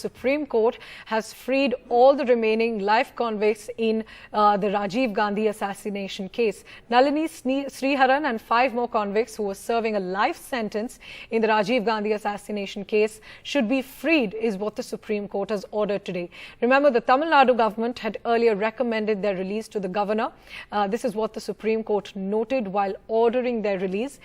Supreme Court has freed all the remaining life convicts in the Rajiv Gandhi assassination case. Nalini Sriharan and 5 more convicts who were serving a life sentence in the Rajiv Gandhi assassination case should be freed, is what the Supreme Court has ordered today. Remember, the Tamil Nadu government had earlier recommended their release to the governor. This is what the Supreme Court noted while ordering their release.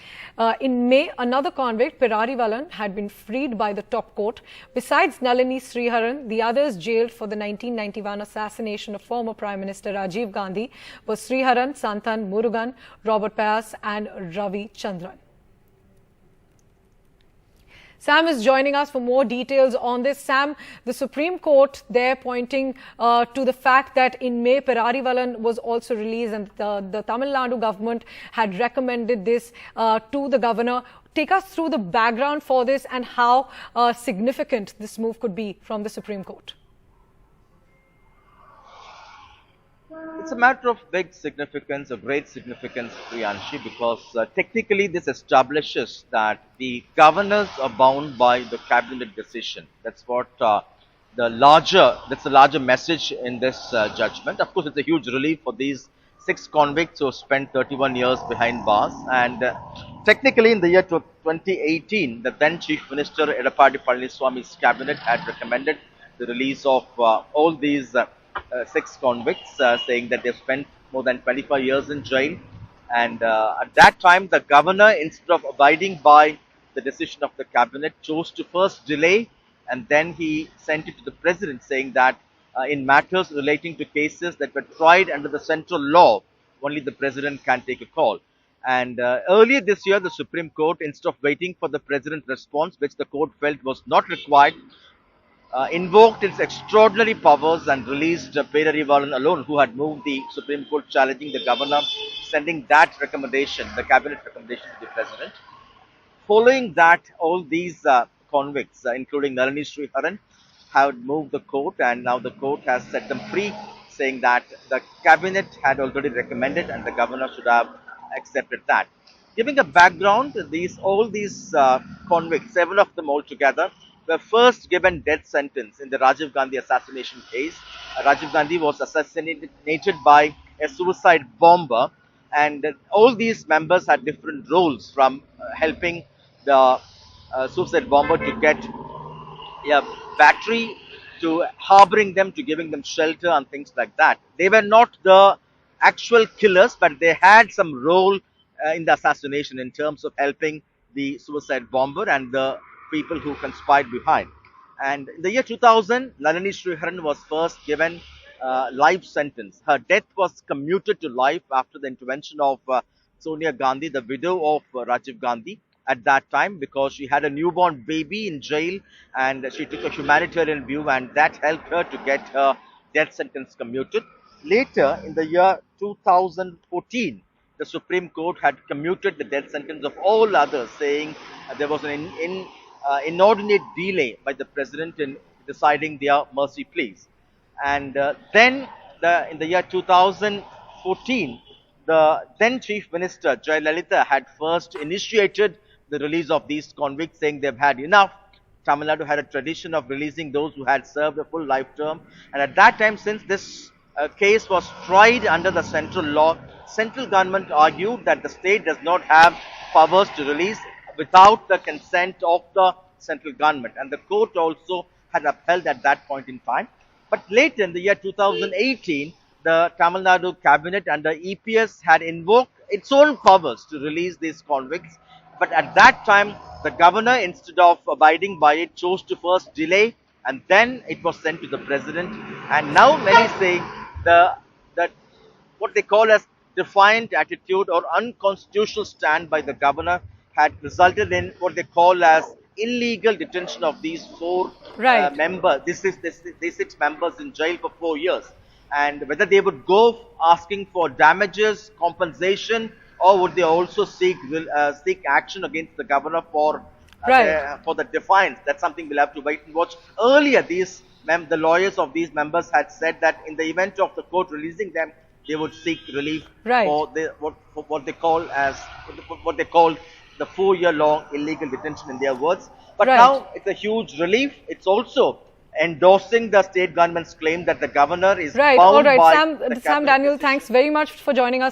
In May, another convict, Pirarivalan, had been freed by the top court. Besides Nalini Sriharan, the others jailed for the 1991 assassination of former Prime Minister Rajiv Gandhi were Sriharan, Santhan, Murugan, Robert Payas and Ravi Chandran. Sam is joining us for more details on this. Sam, the Supreme Court there pointing to the fact that in May, Pirarivalan was also released and the Tamil Nadu government had recommended this to the governor. Take us through the background for this and how significant this move could be from the Supreme Court. It's a matter of big significance, of great significance, Priyanshi, because technically this establishes that the governors are bound by the cabinet decision. That's what the larger message in this judgment. Of course, it's a huge relief for these 6 convicts who spent 31 years behind bars. And technically, in the year 2018, the then Chief Minister Edappadi Palaniswamy's cabinet had recommended the release of all these 6 convicts, saying that they spent more than 25 years in jail. And at that time, the governor, instead of abiding by the decision of the cabinet, chose to first delay, and then he sent it to the president, saying that in matters relating to cases that were tried under the central law, only the president can take a call. And earlier this year, the Supreme Court, instead of waiting for the president's response, which the court felt was not required, invoked its extraordinary powers and released Pirarivalan alone, who had moved the Supreme Court challenging the governor, sending that recommendation, the cabinet recommendation, to the president. Following that, all these convicts, including Nalini Sriharan, have moved the court, and now the court has set them free, saying that the cabinet had already recommended and the governor should have accepted that. Giving a background, all these convicts, 7 of them altogether, were first given death sentence in the Rajiv Gandhi assassination case. Rajiv Gandhi was assassinated by a suicide bomber, and all these members had different roles, from helping the suicide bomber to get a battery, to harboring them, to giving them shelter and things like that. They were not the actual killers, but they had some role in the assassination in terms of helping the suicide bomber and the people who conspired behind. And in the year 2000, Nalini Sriharan was first given life sentence. Her death was commuted to life after the intervention of Sonia Gandhi, the widow of Rajiv Gandhi, at that time, because she had a newborn baby in jail and she took a humanitarian view, and that helped her to get her death sentence commuted. Later, in the year 2014, the Supreme Court had commuted the death sentence of all others, saying there was an inordinate delay by the president in deciding their mercy pleas. And then in the year 2014, the then Chief Minister Jayalalitha had first initiated the release of these convicts, saying they've had enough. Tamil Nadu had a tradition of releasing those who had served a full life term. And at that time, since this case was tried under the central law, central government argued that the state does not have powers to release without the consent of the central government. And the court also had upheld at that point in time. But later in the year 2018, the Tamil Nadu cabinet under EPS had invoked its own powers to release these convicts. But at that time, the governor, instead of abiding by it, chose to first delay, and then it was sent to the president. And now many say that what they call as defiant attitude or unconstitutional stand by the governor had resulted in what they call as illegal detention of these 4 members. These 6 members in jail for 4 years. And whether they would go asking for damages, compensation, or would they also seek action against the governor for the defiance? That's something we'll have to wait and watch. Earlier, the lawyers of these members had said that in the event of the court releasing them, they would seek relief for what they call the 4-year-long illegal detention, in their words. But now it's a huge relief. It's also endorsing the state government's claim that the governor is Right. bound All right. by Sam, the Sam cabinet Daniel, decision. thanks very much for joining us.